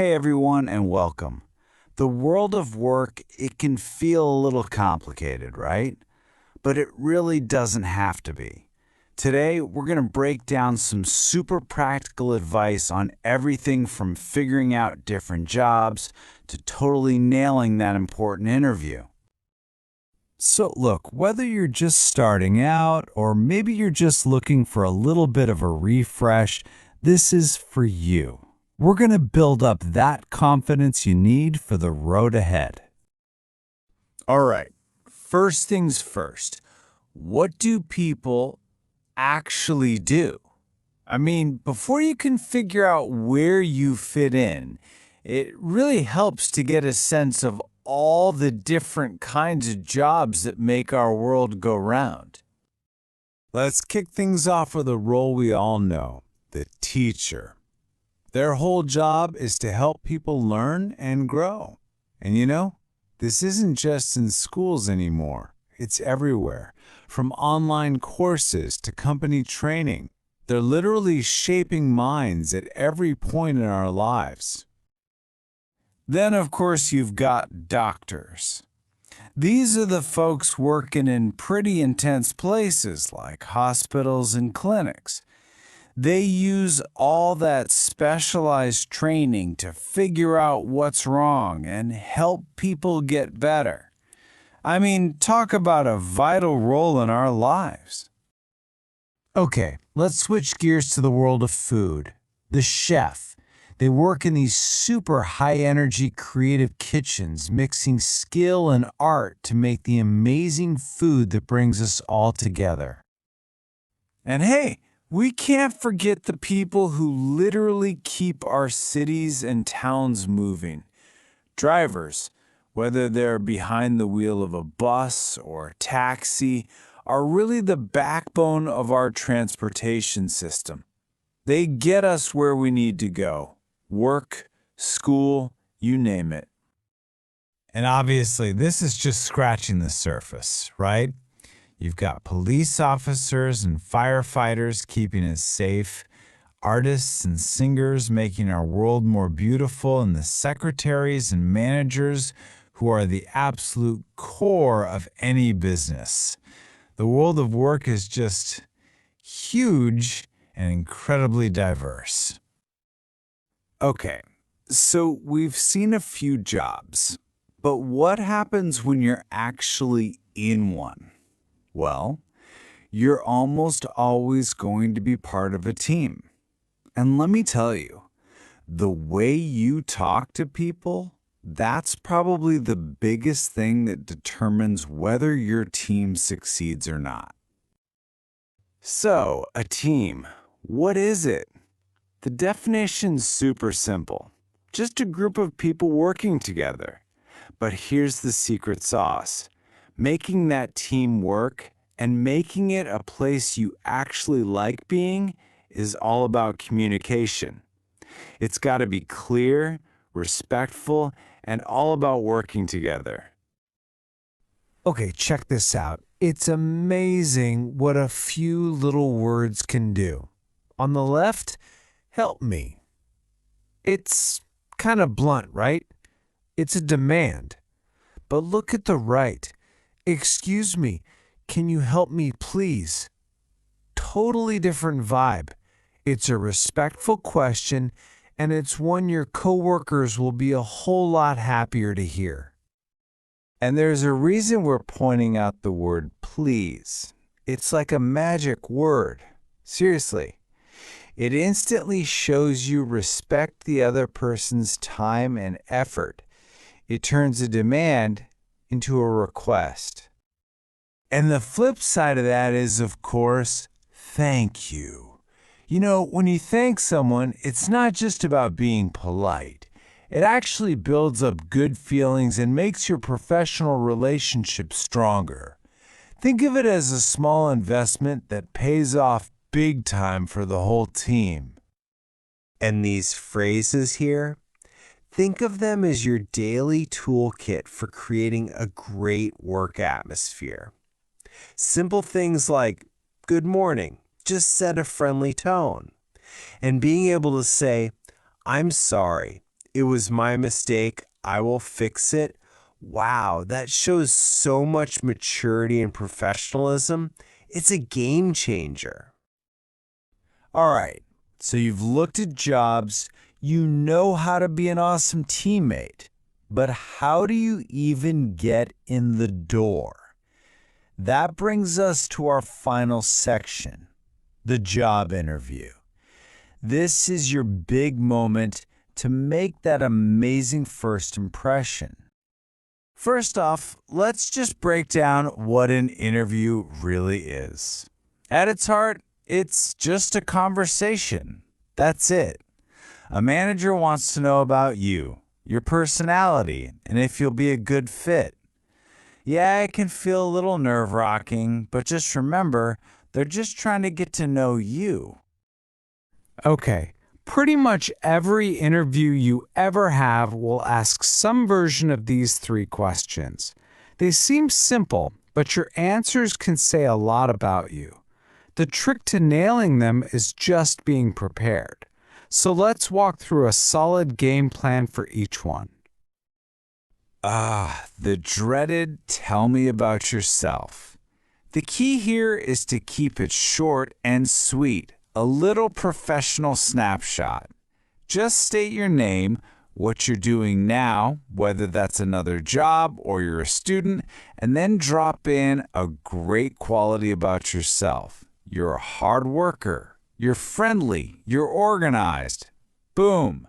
Hey everyone, and welcome. The world of work, it can feel a little complicated, right? But it really doesn't have to be. Today, we're going to break down some super practical advice on everything from figuring out different jobs to totally nailing that important interview. So look, whether you're just starting out or maybe you're just looking for a little bit of a refresh, this is for you. We're going to build up that confidence you need for the road ahead. All right, first things first. What do people actually do? I mean, before you can figure out where you fit in, it really helps to get a sense of all the different kinds of jobs that make our world go round. Let's kick things off with a role we all know, the teacher. Their whole job is to help people learn and grow. And you know, this isn't just in schools anymore. It's everywhere. From online courses to company training, they're literally shaping minds at every point in our lives. Then, of course, you've got doctors. These are the folks working in pretty intense places like hospitals and clinics. They use all that specialized training to figure out what's wrong and help people get better. I mean, talk about a vital role in our lives. Okay, let's switch gears to the world of food. The chef. They work in these super high-energy creative kitchens, mixing skill and art to make the amazing food that brings us all together. And hey, we can't forget the people who literally keep our cities and towns moving. Drivers, whether they're behind the wheel of a bus or a taxi, are really the backbone of our transportation system. They get us where we need to go. Work, school, you name it. And obviously, this is just scratching the surface, right? You've got police officers and firefighters keeping us safe, artists and singers making our world more beautiful, and the secretaries and managers who are the absolute core of any business. The world of work is just huge and incredibly diverse. Okay, so we've seen a few jobs, but what happens when you're actually in one? Well, you're almost always going to be part of a team. And let me tell you, the way you talk to people, that's probably the biggest thing that determines whether your team succeeds or not. So, a team, what is it? The definition's super simple. Just a group of people working together. But here's the secret sauce. Making that team work and making it a place you actually like being is all about communication. It's got to be clear, respectful, and all about working together. Okay, check this out. It's amazing what a few little words can do. On the left, help me. It's kind of blunt, right? It's a demand. But look at the right. Excuse me, can you help me, please? Totally different vibe. It's a respectful question, and it's one your coworkers will be a whole lot happier to hear. And there's a reason we're pointing out the word please. It's like a magic word. Seriously. It instantly shows you respect the other person's time and effort. It turns a demand into a request. And the flip side of that is, of course, thank you. You know, when you thank someone, it's not just about being polite. It actually builds up good feelings and makes your professional relationship stronger. Think of it as a small investment that pays off big time for the whole team. And these phrases here, think of them as your daily toolkit for creating a great work atmosphere. Simple things like, good morning, just set a friendly tone. And being able to say, I'm sorry, "It was my mistake. I will fix it." Wow, that shows so much maturity and professionalism. It's a game changer. All right, so you've looked at jobs, you know how to be an awesome teammate, but how do you even get in the door? That brings us to our final section, the job interview. This is your big moment to make that amazing first impression. First off, let's just break down what an interview really is. At its heart, it's just a conversation. That's it. A manager wants to know about you, your personality, and if you'll be a good fit. Yeah, it can feel a little nerve-wracking, but just remember, they're just trying to get to know you. Okay, pretty much every interview you ever have will ask some version of these 3 questions. They seem simple, but your answers can say a lot about you. The trick to nailing them is just being prepared. So let's walk through a solid game plan for each one. The dreaded tell me about yourself. The key here is to keep it short and sweet, a little professional snapshot. Just state your name, what you're doing now, whether that's another job or you're a student, and then drop in a great quality about yourself. You're a hard worker, you're friendly, you're organized. Boom!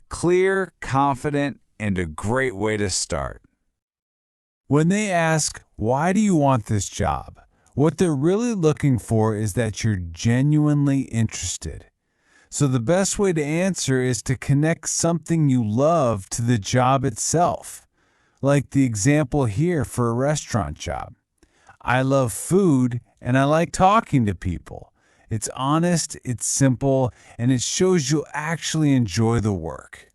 Clear, confident, and a great way to start. When they ask, why do you want this job? What they're really looking for is that you're genuinely interested. So the best way to answer is to connect something you love to the job itself. Like the example here for a restaurant job. I love food and I like talking to people. It's honest, it's simple, and it shows you'll actually enjoy the work.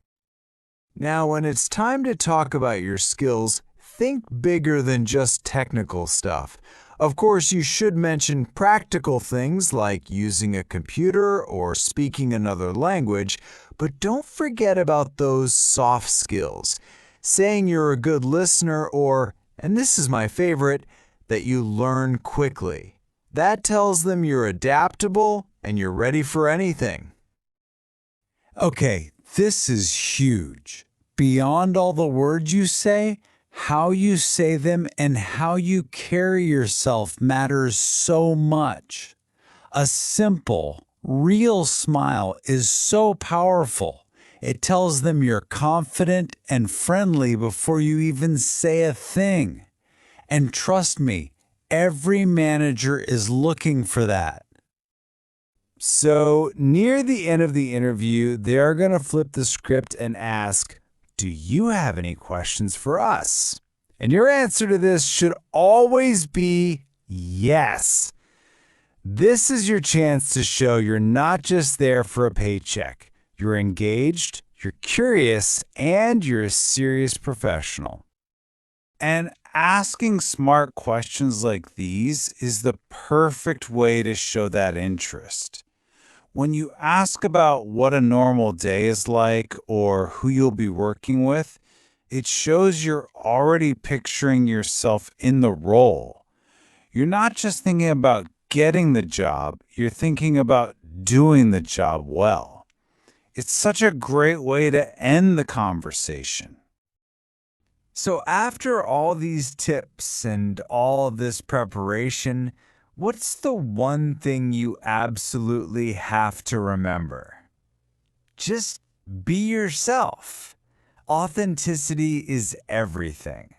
Now, when it's time to talk about your skills, think bigger than just technical stuff. Of course, you should mention practical things like using a computer or speaking another language, but don't forget about those soft skills. Saying you're a good listener or, and this is my favorite, that you learn quickly. That tells them you're adaptable and you're ready for anything. Okay, this is huge. Beyond all the words you say, how you say them and how you carry yourself matters so much. A simple, real smile is so powerful. It tells them you're confident and friendly before you even say a thing. And trust me, every manager is looking for that. So, near the end of the interview, they are going to flip the script and ask, do you have any questions for us? And your answer to this should always be yes. This is your chance to show you're not just there for a paycheck. You're engaged, you're curious, and you're a serious professional. And asking smart questions like these is the perfect way to show that interest. When you ask about what a normal day is like or who you'll be working with, it shows you're already picturing yourself in the role. You're not just thinking about getting the job, you're thinking about doing the job well. It's such a great way to end the conversation. So after all these tips and all of this preparation, what's the one thing you absolutely have to remember? Just be yourself. Authenticity is everything.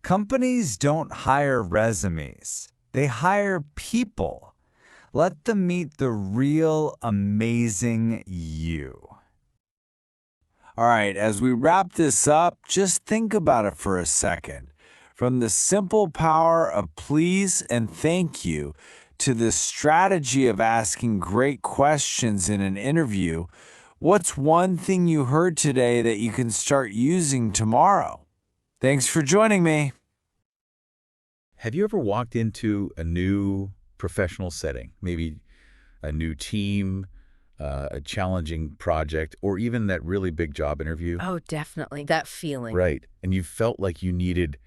Companies don't hire resumes. They hire people. Let them meet the real, amazing you. All right, as we wrap this up, just think about it for a second. From the simple power of please and thank you to the strategy of asking great questions in an interview, what's one thing you heard today that you can start using tomorrow? Thanks for joining me. Have you ever walked into a new professional setting, maybe a new team, a challenging project, or even that really big job interview. Oh, definitely. That feeling. Right. And you felt like you needed,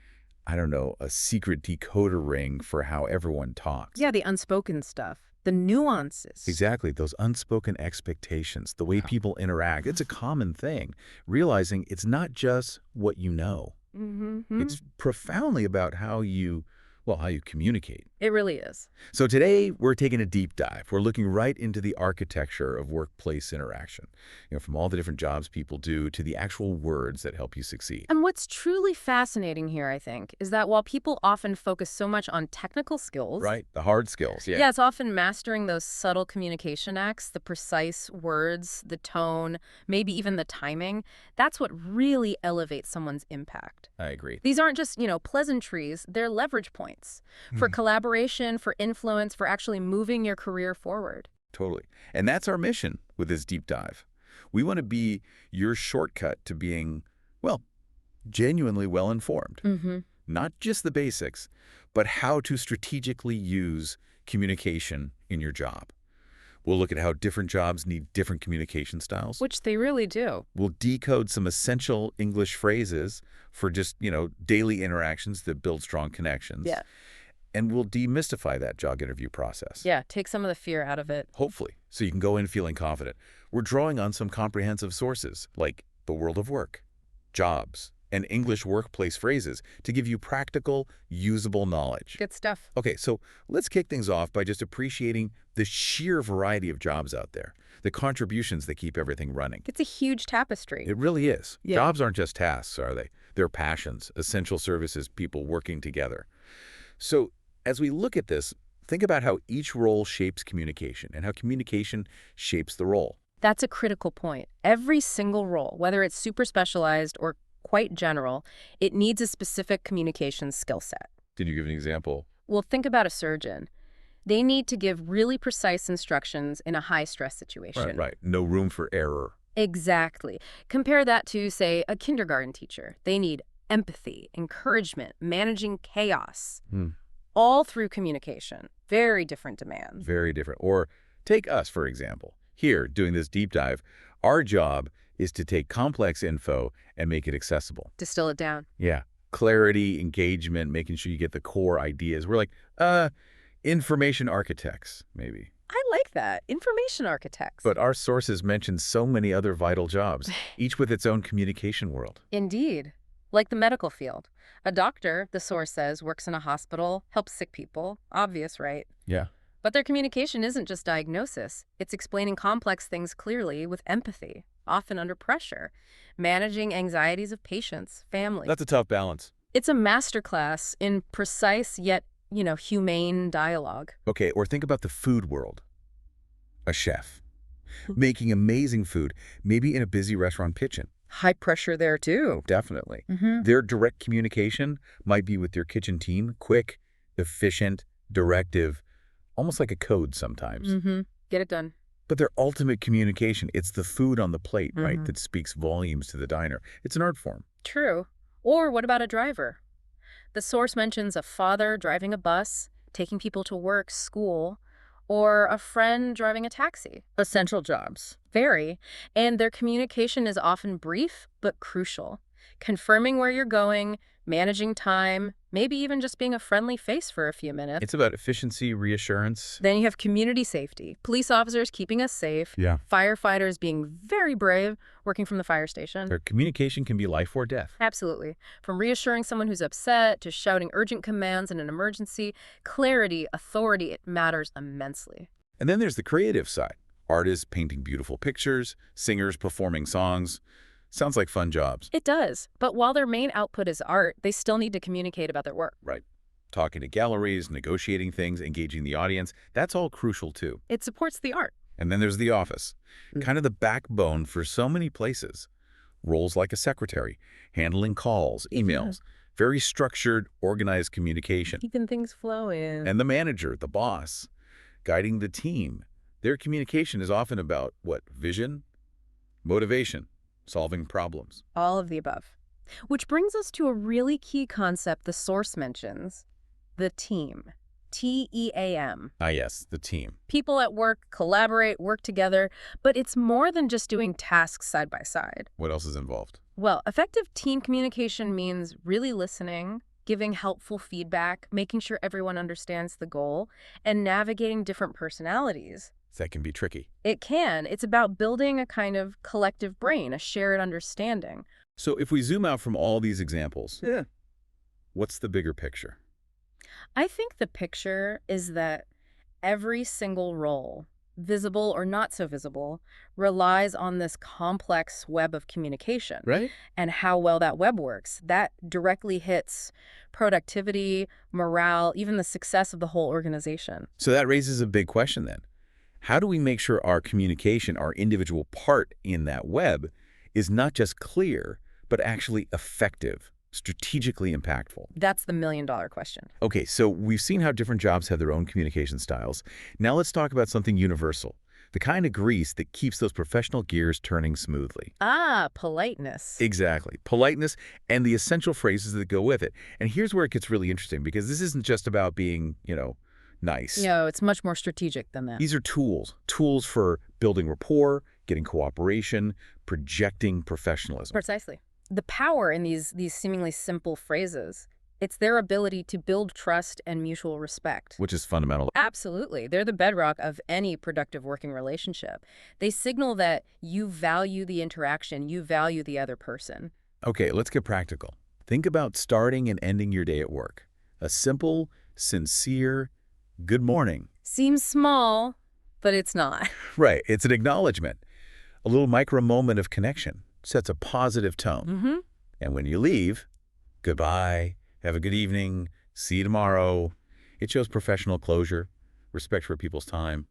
I don't know, a secret decoder ring for how everyone talks. Yeah, the unspoken stuff, the nuances. Exactly. Those unspoken expectations, the way people interact. It's a common thing. Realizing it's not just what you know. Mm-hmm. It's profoundly about how you communicate. It really is. So today we're taking a deep dive. We're looking right into the architecture of workplace interaction, from all the different jobs people do to the actual words that help you succeed. And what's truly fascinating here, I think, is that while people often focus so much on technical skills, Right, the hard skills, yeah, it's often mastering those subtle communication acts, the precise words, the tone, maybe even the timing. That's what really elevates someone's impact. I agree. These aren't just, pleasantries, they're leverage points for collaboration, for influence, for actually moving your career forward. Totally. And that's our mission with this deep dive. We want to be your shortcut to being, genuinely well-informed. Mm-hmm. Not just the basics, but how to strategically use communication in your job. We'll look at how different jobs need different communication styles. Which they really do. We'll decode some essential English phrases for just, daily interactions that build strong connections. Yeah. And we'll demystify that job interview process. Yeah, take some of the fear out of it. Hopefully, so you can go in feeling confident. We're drawing on some comprehensive sources like the world of work, jobs, and English workplace phrases to give you practical, usable knowledge. Good stuff. Okay, so let's kick things off by just appreciating the sheer variety of jobs out there, the contributions that keep everything running. It's a huge tapestry. It really is. Yeah. Jobs aren't just tasks, are they? They're passions, essential services, people working together. So as we look at this, think about how each role shapes communication and how communication shapes the role. That's a critical point. Every single role, whether it's super specialized or quite general, it needs a specific communication skill set. Can you give an example? Well, think about a surgeon. They need to give really precise instructions in a high-stress situation. Right. No room for error. Exactly. Compare that to, say, a kindergarten teacher. They need empathy, encouragement, managing chaos, all through communication. Very different demands. Very different. Or take us, for example. Here, doing this deep dive, our job is to take complex info and make it accessible. Distill it down. Yeah. Clarity, engagement, making sure you get the core ideas. We're like, information architects, maybe. I like that. Information architects. But our sources mention so many other vital jobs, each with its own communication world. Indeed. Like the medical field. A doctor, the source says, works in a hospital, helps sick people. Obvious, right? Yeah. But their communication isn't just diagnosis. It's explaining complex things clearly with empathy, often under pressure, managing anxieties of patients, family. That's a tough balance. It's a masterclass in precise yet, humane dialogue. Okay, or think about the food world. A chef making amazing food, maybe in a busy restaurant kitchen. High pressure there, too. Definitely. Mm-hmm. Their direct communication might be with their kitchen team, quick, efficient, directive, almost like a code sometimes. Mm-hmm. Get it done. But their ultimate communication, it's the food on the plate, right, that speaks volumes to the diner. It's an art form. True. Or what about a driver? The source mentions a father driving a bus, taking people to work, school, or a friend driving a taxi. Essential jobs. Very. And their communication is often brief but crucial. Confirming where you're going, managing time, maybe even just being a friendly face for a few minutes. It's about efficiency, reassurance. Then you have community safety. Police officers keeping us safe. Yeah. Firefighters being very brave, working from the fire station. Their communication can be life or death. Absolutely. From reassuring someone who's upset to shouting urgent commands in an emergency, clarity, authority, it matters immensely. And then there's the creative side. Artists painting beautiful pictures, singers performing songs. Sounds like fun jobs. It does. But while their main output is art, they still need to communicate about their work. Right. Talking to galleries, negotiating things, engaging the audience. That's all crucial too. It supports the art. And then there's the office. Kind of the backbone for so many places. Roles like a secretary, handling calls, emails, very structured, organized communication. Keeping things flowing. And the manager, the boss, guiding the team. Their communication is often about what? Vision, motivation, solving problems. All of the above. Which brings us to a really key concept the source mentions, the team. TEAM. Ah, yes, the team. People at work collaborate, work together, but it's more than just doing tasks side by side. What else is involved? Well, effective team communication means really listening, giving helpful feedback, making sure everyone understands the goal, and navigating different personalities. That can be tricky. It can. It's about building a kind of collective brain, a shared understanding. So if we zoom out from all these examples, what's the bigger picture? I think the picture is that every single role, visible or not so visible, relies on this complex web of communication. Right? And how well that web works. That directly hits productivity, morale, even the success of the whole organization. So that raises a big question then. How do we make sure our communication, our individual part in that web, is not just clear, but actually effective, strategically impactful? That's the million-dollar question. Okay, so we've seen how different jobs have their own communication styles. Now let's talk about something universal, the kind of grease that keeps those professional gears turning smoothly. Ah, politeness. Exactly. Politeness and the essential phrases that go with it. And here's where it gets really interesting, because this isn't just about being, nice. No, it's much more strategic than that. These are tools for building rapport, getting cooperation, projecting professionalism. Precisely. The power in these seemingly simple phrases, it's their ability to build trust and mutual respect. Which is fundamental. Absolutely. They're the bedrock of any productive working relationship. They signal that you value the interaction, you value the other person. Okay, let's get practical. Think about starting and ending your day at work. A simple, sincere, good morning. Seems small, but it's not. Right, it's an acknowledgement. A little micro moment of connection sets a positive tone. Mm-hmm. And when you leave, goodbye, have a good evening, see you tomorrow. It shows professional closure, respect for people's time,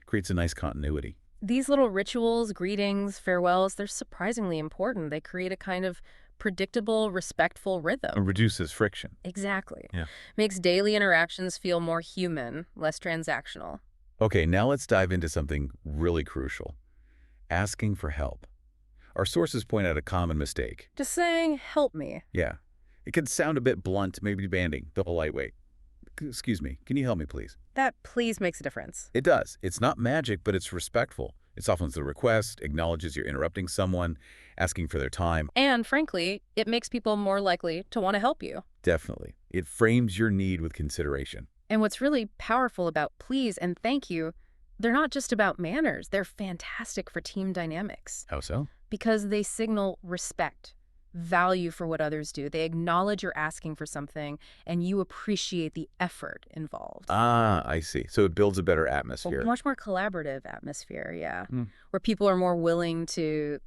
creates a nice continuity. These little rituals, greetings, farewells, they're surprisingly important. They create a kind of predictable, respectful rhythm. It reduces friction. Exactly. Yeah. Makes daily interactions feel more human, less transactional. Okay, now let's dive into something really crucial. Asking for help. Our sources point out a common mistake. Just saying, help me. Yeah. It can sound a bit blunt, maybe demanding, the polite way. Excuse me, can you help me, please? That please makes a difference. It does. It's not magic, but it's respectful. It softens the request, acknowledges you're interrupting someone, asking for their time. And frankly, it makes people more likely to want to help you. Definitely. It frames your need with consideration. And what's really powerful about please and thank you, they're not just about manners. They're fantastic for team dynamics. How so? Because they signal respect, value for what others do. They acknowledge you're asking for something, and you appreciate the effort involved. Ah, I see. So it builds a better A atmosphere. much more collaborative atmosphere, yeah. Where people are more willing to,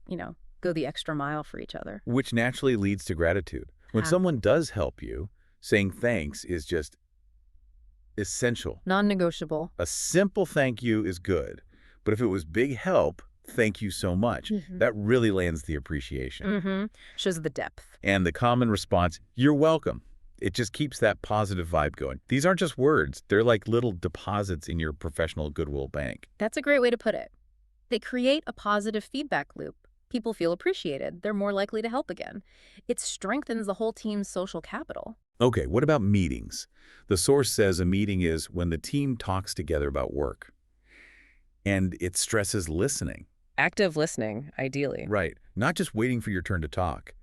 go the extra mile for each other. Which naturally leads to gratitude. When someone does help you, saying thanks is just essential. Non-negotiable. A simple thank you is good, but if it was big help, thank you so much. That really lands the appreciation. Shows the depth. And the common response, you're welcome. It just keeps that positive vibe going. These aren't just words. They're like little deposits in your professional goodwill bank. That's a great way to put it. They create a positive feedback loop. People feel appreciated. They're more likely to help again. It strengthens the whole team's social capital. Okay, what about meetings? The source says a meeting is when the team talks together about work. And it stresses listening. Active listening, ideally. Right. Not just waiting for your turn to talk.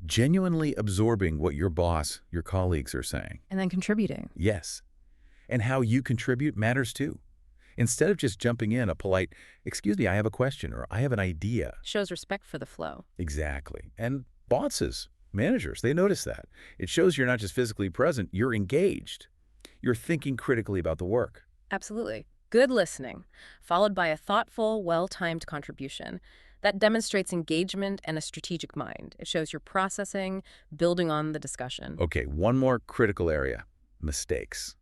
Genuinely absorbing what your boss, your colleagues are saying. And then contributing. Yes. And how you contribute matters too. Instead of just jumping in a polite, excuse me, I have a question, or I have an idea. Shows respect for the flow. Exactly. And bosses, managers, they notice that. It shows you're not just physically present, you're engaged. You're thinking critically about the work. Absolutely. Good listening, followed by a thoughtful, well-timed contribution. That demonstrates engagement and a strategic mind. It shows you're processing, building on the discussion. Okay, one more critical area, mistakes.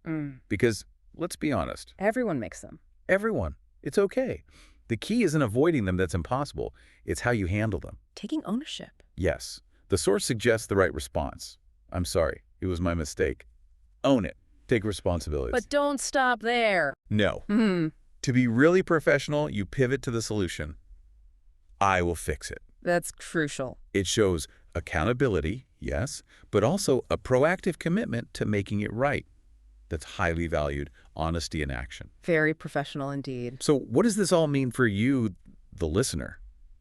Because let's be honest. Everyone makes them. Everyone. It's okay. The key isn't avoiding them, that's impossible. It's how you handle them. Taking ownership. Yes. The source suggests the right response. I'm sorry. It was my mistake. Own it. Take responsibility. But don't stop there. No. To be really professional, you pivot to the solution. I will fix it. That's crucial. It shows accountability, yes, but also a proactive commitment to making it right. that's highly valued, honesty in action. Very professional indeed. So what does this all mean for you, the listener?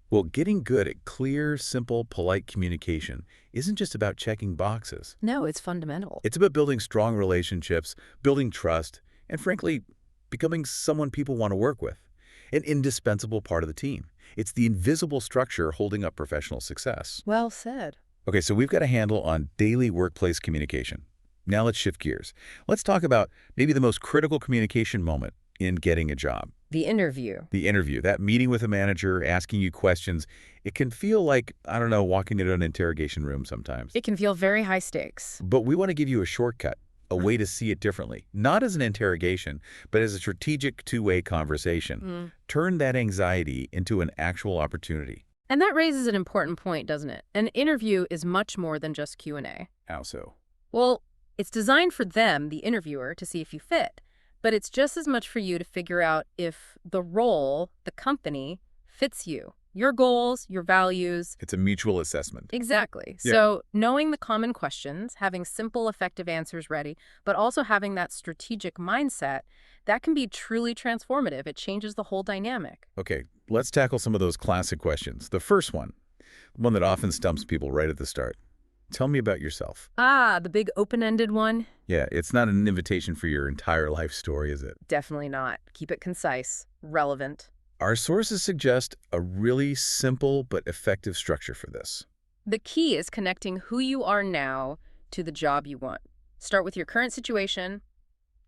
Well, getting good at clear, simple, polite communication isn't just about checking boxes. No, it's fundamental. It's about building strong relationships, building trust, and frankly, becoming someone people want to work with. An indispensable part of the team. It's the invisible structure holding up professional success. Well said. Okay, so we've got a handle on daily workplace communication. Now let's shift gears. Let's talk about maybe the most critical communication moment in getting a job. The interview. The interview, that meeting with a manager, asking you questions. It can feel like, I don't know, walking into an interrogation room sometimes. It can feel very high stakes. But we want to give you a shortcut, a way to see it differently. Not as an interrogation, but as a strategic two-way conversation. Turn that anxiety into an actual opportunity. And that raises an important point, doesn't it? An interview is much more than just Q&A. How so? Well, it's designed for them, the interviewer, to see if you fit. But it's just as much for you to figure out if the role, the company, fits you. Your goals, your values. It's a mutual assessment. Exactly. Yeah. So knowing the common questions, having simple, effective answers ready, but also having that strategic mindset, that can be truly transformative. It changes the whole dynamic. Okay, let's tackle some of those classic questions. The first one that often stumps people right at the start. Tell me about yourself. Ah, the big open-ended one? Yeah, it's not an invitation for your entire life story, is it? Definitely not. Keep it concise, relevant. Our sources suggest a really simple but effective structure for this. The key is connecting who you are now to the job you want. Start with your current situation,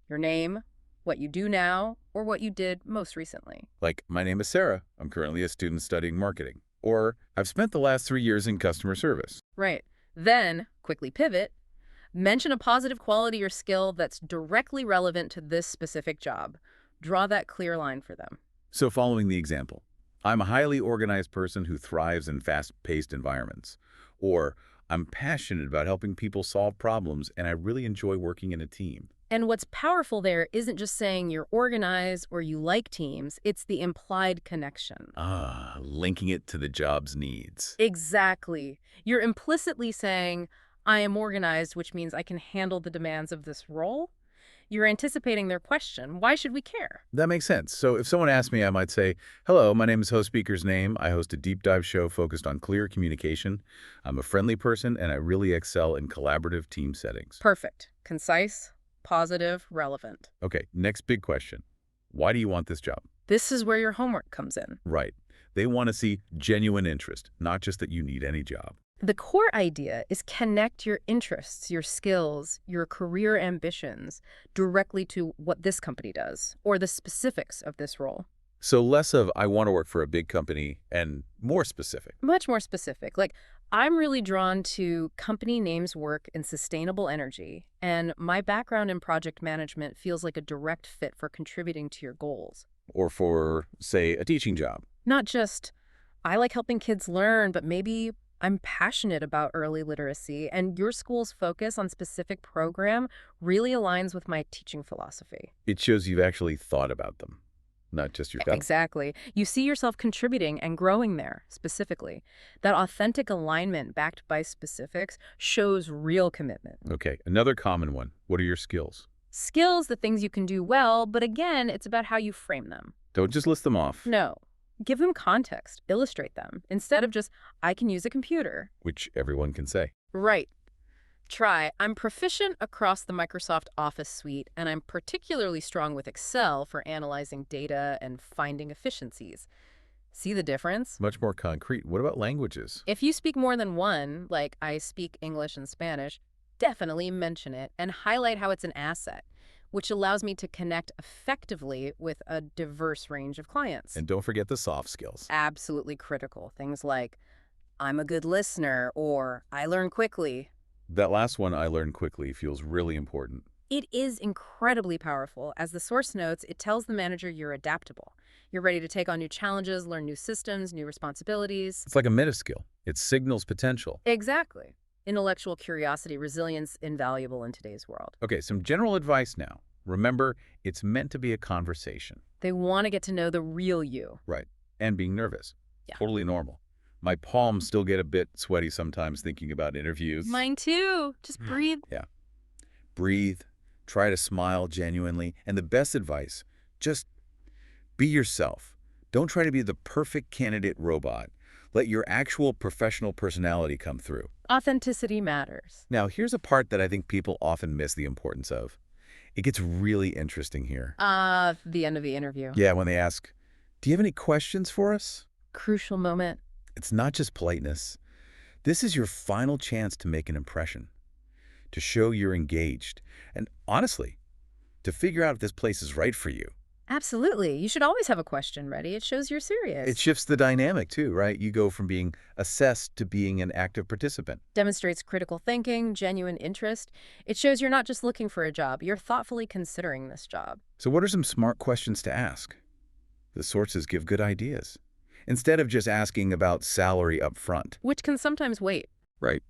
your name, what you do now, or what you did most recently. Like, my name is Sarah. I'm currently a student studying marketing. Or, I've spent the last 3 years in customer service. Right. Then, quickly pivot. Mention a positive quality or skill that's directly relevant to this specific job. Draw that clear line for them. So following the example, I'm a highly organized person who thrives in fast-paced environments. Or, I'm passionate about helping people solve problems and I really enjoy working in a team. And what's powerful there isn't just saying you're organized or you like teams, it's the implied connection. Ah, linking it to the job's needs. Exactly. You're implicitly saying, I am organized, which means I can handle the demands of this role. You're anticipating their question, why should we care? That makes sense. So if someone asked me, I might say, hello, my name is Host Speaker's Name. I host a deep dive show focused on clear communication. I'm a friendly person and I really excel in collaborative team settings. Perfect. Concise, positive, relevant. Okay, next big question. Why do you want this job? This is where your homework comes in. Right. They want to see genuine interest, not just that you need any job. The core idea is connect your interests, your skills, your career ambitions directly to what this company does or the specifics of this role. So less of, I want to work for a big company, and more specific. Much more specific. Like, I'm really drawn to company names work in sustainable energy, and my background in project management feels like a direct fit for contributing to your goals. Or for, say, a teaching job. Not just, I like helping kids learn, but maybe I'm passionate about early literacy, and your school's focus on specific program really aligns with my teaching philosophy. It shows you've actually thought about them, not just your job. Exactly. You see yourself contributing and growing there, specifically. That authentic alignment backed by specifics shows real commitment. Okay, another common one. What are your skills? Skills, the things you can do well, but again, it's about how you frame them. Don't just list them off. No. Give them context. Illustrate them. Instead of just, I can use a computer. Which everyone can say. Right. Try, I'm proficient across the Microsoft Office suite, and I'm particularly strong with Excel for analyzing data and finding efficiencies. See the difference? Much more concrete. What about languages? If you speak more than one, like I speak English and Spanish, definitely mention it and highlight how it's an asset, which allows me to connect effectively with a diverse range of clients. And don't forget the soft skills. Absolutely critical. Things like, I'm a good listener, or I learn quickly. That last one, I learn quickly, feels really important. It is incredibly powerful. As the source notes, it tells the manager you're adaptable. You're ready to take on new challenges, learn new systems, new responsibilities. It's like a meta skill. It signals potential. Exactly. Intellectual curiosity, resilience, invaluable in today's world. Okay, some general advice now. Remember, it's meant to be a conversation. They want to get to know the real you. Right. And being nervous. Yeah. Totally normal. My palms still get a bit sweaty sometimes thinking about interviews. Mine too. Just breathe. Yeah. Breathe. Try to smile genuinely. And the best advice, just be yourself. Don't try to be the perfect candidate robot. Let your actual professional personality come through. Authenticity matters. Now, here's a part that I think people often miss the importance of. It gets really interesting here. The end of the interview. Yeah, when they ask, do you have any questions for us? Crucial moment. It's not just politeness. This is your final chance to make an impression, to show you're engaged, and honestly, to figure out if this place is right for you. Absolutely. You should always have a question ready. It shows you're serious. It shifts the dynamic too, right? You go from being assessed to being an active participant. Demonstrates critical thinking, genuine interest. It shows you're not just looking for a job. You're thoughtfully considering this job. So what are some smart questions to ask? The sources give good ideas, instead of just asking about salary up front. Which can sometimes wait. Right.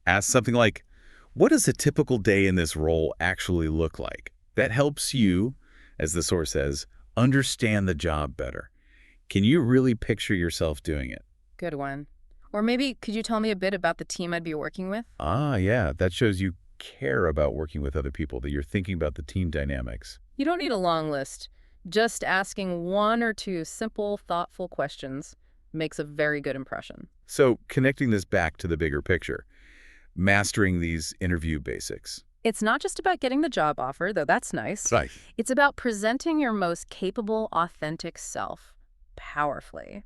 Ask something like, what does a typical day in this role actually look like? That helps you, as the source says, understand the job better. Can you really picture yourself doing it? Good one. Or maybe, could you tell me a bit about the team I'd be working with? Ah, yeah. That shows you care about working with other people, that you're thinking about the team dynamics. You don't need a long list. Just asking one or two simple, thoughtful questions makes a very good impression. So connecting this back to the bigger picture, mastering these interview basics. It's not just about getting the job offer, though that's nice. Right. It's about presenting your most capable, authentic self powerfully.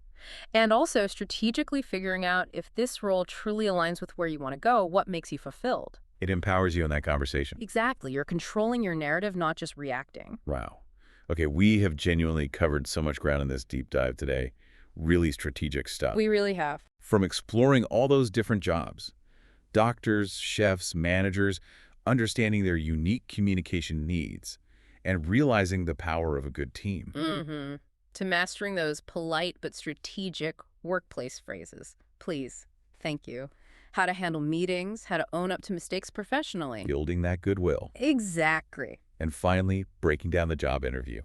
And also strategically figuring out if this role truly aligns with where you want to go, what makes you fulfilled. It empowers you in that conversation. Exactly. You're controlling your narrative, not just reacting. Wow. Okay, we have genuinely covered so much ground in this deep dive today. Really strategic stuff. We really have. From exploring all those different jobs, doctors, chefs, managers, understanding their unique communication needs, and realizing the power of a good team. Mm-hmm. To mastering those polite but strategic workplace phrases. Please, thank you. How to handle meetings, how to own up to mistakes professionally. Building that goodwill. Exactly. And finally, breaking down the job interview.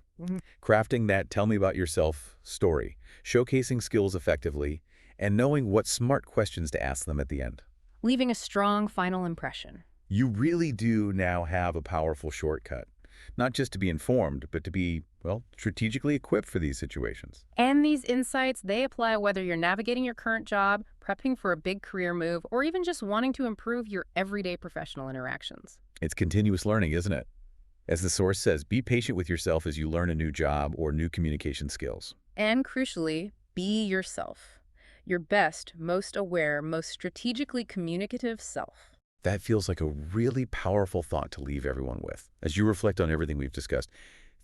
Crafting that tell me about yourself story, showcasing skills effectively, and knowing what smart questions to ask them at the end. Leaving a strong final impression. You really do now have a powerful shortcut, not just to be informed, but to be, well, strategically equipped for these situations. And these insights, they apply whether you're navigating your current job, prepping for a big career move, or even just wanting to improve your everyday professional interactions. It's continuous learning, isn't it? As the source says, be patient with yourself as you learn a new job or new communication skills. And crucially, be yourself. Your best, most aware, most strategically communicative self. That feels like a really powerful thought to leave everyone with. As you reflect on everything we've discussed,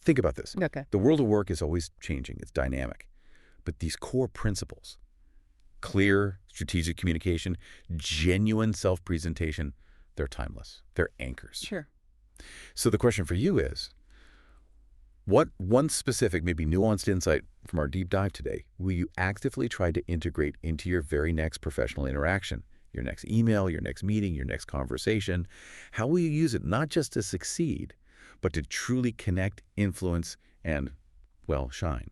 think about this. Okay. The world of work is always changing. It's dynamic. But these core principles, clear, strategic communication, genuine self-presentation, they're timeless. They're anchors. Sure. So the question for you is, what one specific, maybe nuanced insight from our deep dive today will you actively try to integrate into your very next professional interaction? Your next email, your next meeting, your next conversation? How will you use it not just to succeed, but to truly connect, influence, and, well, shine?